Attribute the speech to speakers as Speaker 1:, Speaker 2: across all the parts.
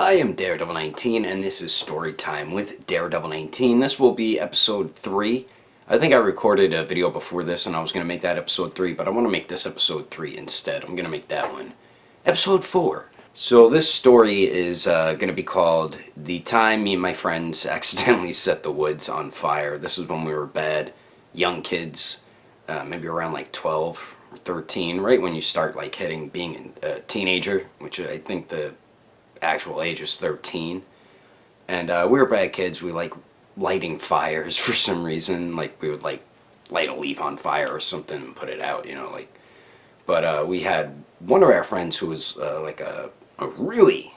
Speaker 1: I am DareDevil19 and this is Storytime with DareDevil19. This will be episode 3. I think I recorded a video before this and I was going to make that episode 3, but I want to make this episode 3 instead. I'm going to make that one episode 4. So this story is going to be called The Time Me and My Friends Accidentally Set the Woods on Fire. This is when we were bad, young kids, maybe around like 12 or 13, right when you start like being a teenager, which I think the actual age is 13. And we were bad kids. We like lighting fires for some reason. Like we would like light a leaf on fire or something and put it out, But we had one of our friends who was like a really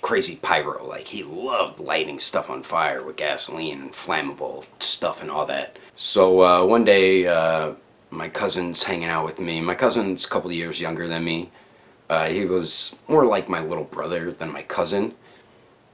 Speaker 1: crazy pyro. Like he loved lighting stuff on fire with gasoline and flammable stuff and all that. So one day my cousin's hanging out with me. My cousin's a couple of years younger than me. He was more like my little brother than my cousin.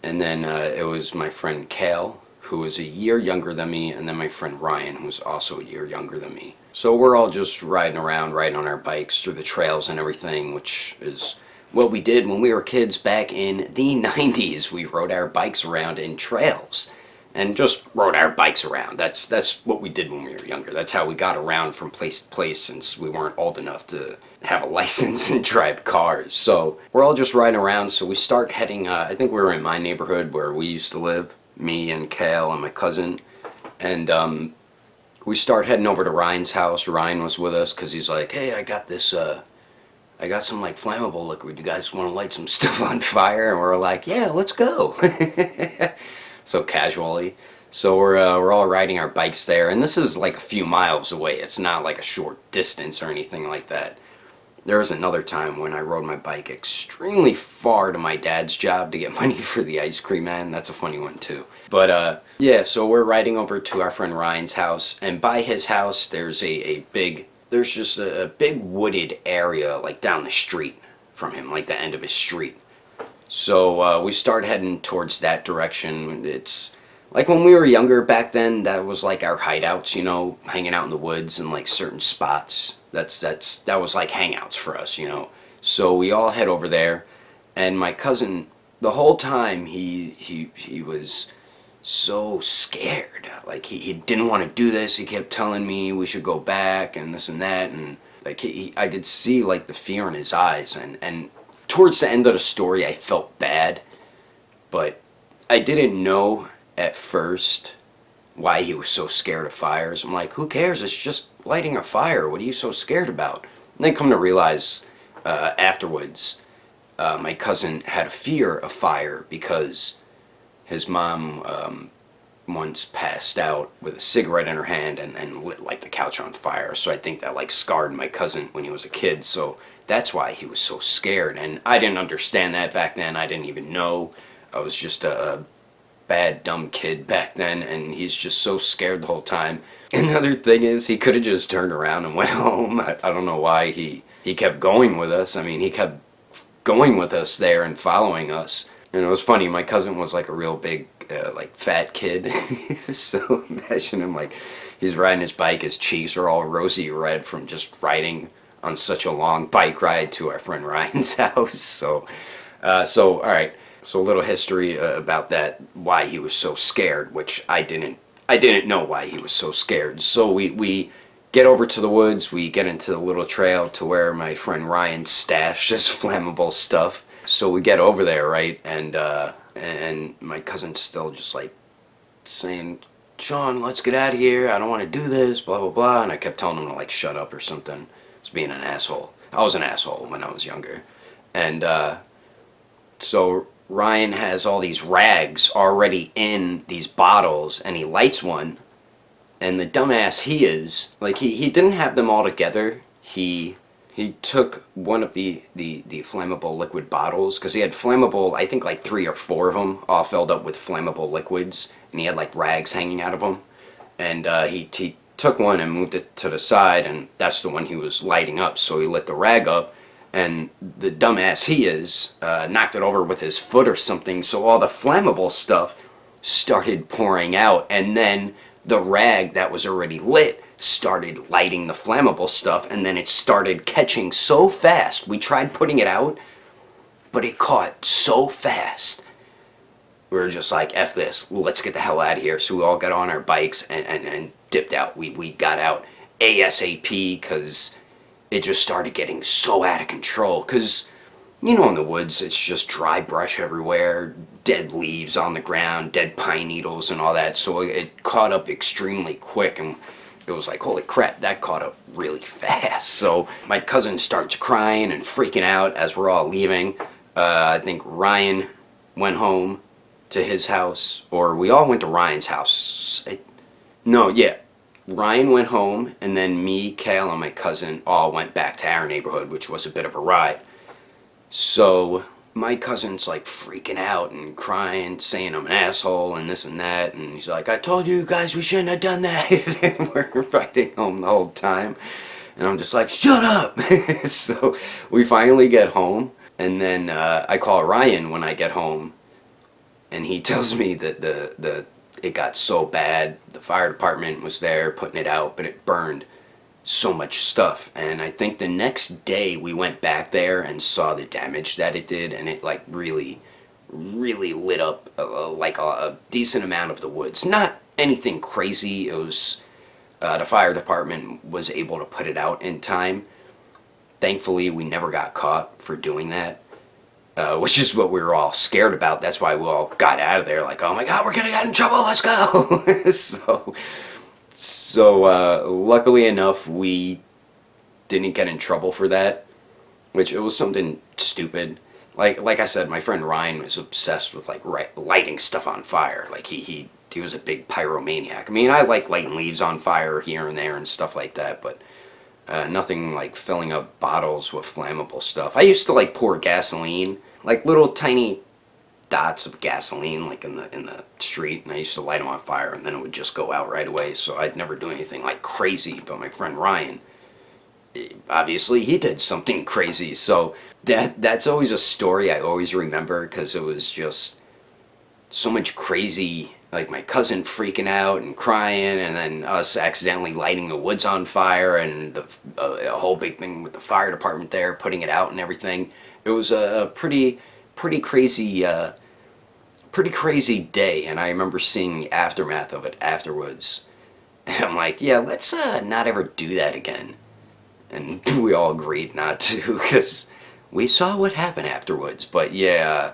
Speaker 1: And then it was my friend Kale, who was a year younger than me, and then my friend Ryan, who was also a year younger than me. So we're all just riding around, riding on our bikes through the trails and everything, which is what we did when we were kids back in the 90s. We rode our bikes around in trails. And just rode our bikes around. That's what we did when we were younger. That's how we got around from place to place since we weren't old enough to have a license and drive cars. So we're all just riding around. So we start heading, I think we were in my neighborhood where we used to live, me and Kale and my cousin. And we start heading over to Ryan's house. Ryan was with us because he's like, hey, I got this, I got some like flammable liquid. You guys want to light some stuff on fire? And we're like, yeah, let's go. So casually. So we're all riding our bikes there, and this is like a few miles away. It's not like a short distance or anything like that. There was another time when I rode my bike extremely far to my dad's job to get money for the ice cream man. That's a funny one too. But yeah, so we're riding over to our friend Ryan's house, and by his house there's just a big wooded area like down the street from him, like the end of his street. So we start heading towards that direction. It's like when we were younger back then, that was like our hideouts, hanging out in the woods and like certain spots. That was like hangouts for us, So we all head over there, and my cousin, the whole time he was so scared. Like he didn't want to do this. He kept telling me we should go back and this and that, and like I could see like the fear in his eyes, and towards the end of the story, I felt bad, but I didn't know at first why he was so scared of fires. I'm like, who cares? It's just lighting a fire. What are you so scared about? And then come to realize afterwards, my cousin had a fear of fire because his mom once passed out with a cigarette in her hand and lit like the couch on fire. So I think that like scarred my cousin when he was a kid. So that's why he was so scared. And I didn't understand that back then. I didn't even know. I was just a bad, dumb kid back then. And he's just so scared the whole time. Another thing is he could have just turned around and went home. I don't know why he kept going with us. I mean, he kept going with us there and following us. And it was funny. My cousin was like a real big like fat kid. So imagine him like he's riding his bike, his cheeks are all rosy red from just riding on such a long bike ride to our friend Ryan's house. So all right, so a little history about that, why he was so scared, which I didn't know why he was so scared. So we get over to the woods, we get into the little trail to where my friend Ryan stashed his flammable stuff. So we get over there, right, and my cousin's still just like saying, Sean, let's get out of here, I don't want to do this, blah blah blah, and I kept telling him to like shut up or something. I was being an asshole. I was an asshole when I was younger. And so Ryan has all these rags already in these bottles, and he lights one, and the dumbass he is, like he didn't have them all together. He took one of the flammable liquid bottles, because he had flammable, I think like 3 or 4 of them, all filled up with flammable liquids, and he had like rags hanging out of them. And he took one and moved it to the side, and that's the one he was lighting up. So he lit the rag up, and the dumbass he is knocked it over with his foot or something, so all the flammable stuff started pouring out, and then the rag that was already lit started lighting the flammable stuff, and then it started catching so fast. We tried putting it out, but it caught so fast. We were just like, F this, let's get the hell out of here. So we all got on our bikes and dipped out. We got out ASAP because it just started getting so out of control. Because, you know, in the woods, it's just dry brush everywhere, dead leaves on the ground, dead pine needles and all that. So it caught up extremely quick, and it was like, holy crap, that caught up really fast. So my cousin starts crying and freaking out as we're all leaving. I think Ryan went home to his house, or we all went to Ryan's house. Ryan went home, and then me, Kale, and my cousin all went back to our neighborhood, which was a bit of a ride. So my cousin's like freaking out and crying, saying I'm an asshole and this and that, and he's like, I told you guys we shouldn't have done that. And we're riding home the whole time, and I'm just like, shut up. So we finally get home, and then I call Ryan when I get home, and he tells me that it got so bad, the fire department was there putting it out, but it burned so much stuff. And I think the next day we went back there and saw the damage that it did, and it like really lit up like a decent amount of the woods. Not anything crazy. It was the fire department was able to put it out in time. Thankfully we never got caught for doing that. Which is what we were all scared about. That's why we all got out of there like, oh my god, we're gonna get in trouble, let's go. So luckily enough, we didn't get in trouble for that, which it was something stupid. Like I said, my friend Ryan was obsessed with like lighting stuff on fire. Like he was a big pyromaniac. I mean, I like lighting leaves on fire here and there and stuff like that, but nothing like filling up bottles with flammable stuff. I used to like pour gasoline, like little tiny dots of gasoline, like in the street, and I used to light them on fire, and then it would just go out right away. So I'd never do anything like crazy. But my friend Ryan, obviously, he did something crazy. So that's always a story I always remember, because it was just so much crazy. Like my cousin freaking out and crying, and then us accidentally lighting the woods on fire, and a whole big thing with the fire department there putting it out and everything. It was a pretty crazy day, and I remember seeing the aftermath of it afterwards. And I'm like, yeah, let's not ever do that again. And we all agreed not to, because we saw what happened afterwards. But yeah,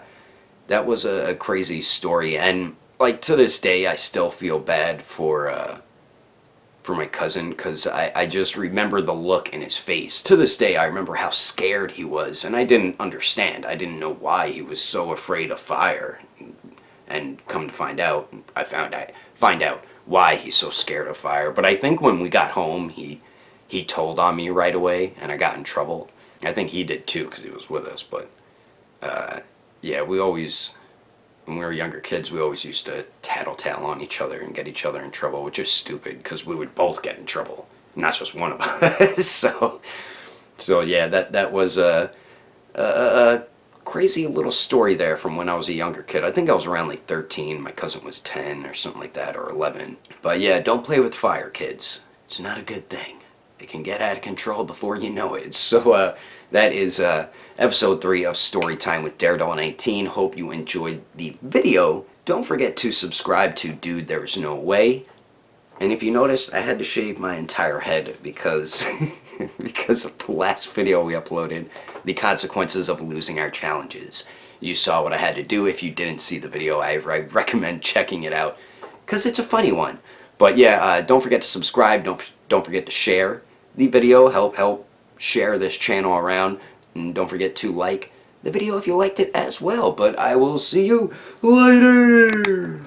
Speaker 1: that was a crazy story, and like to this day, I still feel bad for my cousin, because I just remember the look in his face. To this day, I remember how scared he was, and I didn't understand. I didn't know why he was so afraid of fire. And come to find out, I find out why he's so scared of fire. But I think when we got home, he told on me right away, and I got in trouble. I think he did too, because he was with us. But yeah, we always, when we were younger kids, we always used to tattletale on each other and get each other in trouble, which is stupid, because we would both get in trouble, not just one of us. So yeah, that was a crazy little story there from when I was a younger kid. I think I was around like 13. My cousin was 10 or something like that, or 11. But yeah, don't play with fire, kids. It's not a good thing. It can get out of control before you know it. So that is episode 3 of Storytime with DareDevil19. Hope you enjoyed the video. Don't forget to subscribe to Dude There's No Way. And if you noticed, I had to shave my entire head because because of the last video we uploaded, the consequences of losing our challenges. You saw what I had to do. If you didn't see the video, I recommend checking it out, because it's a funny one. But yeah, don't forget to subscribe. Don't forget to share the video. Help share this channel around. And don't forget to like the video if you liked it as well. But I will see you later.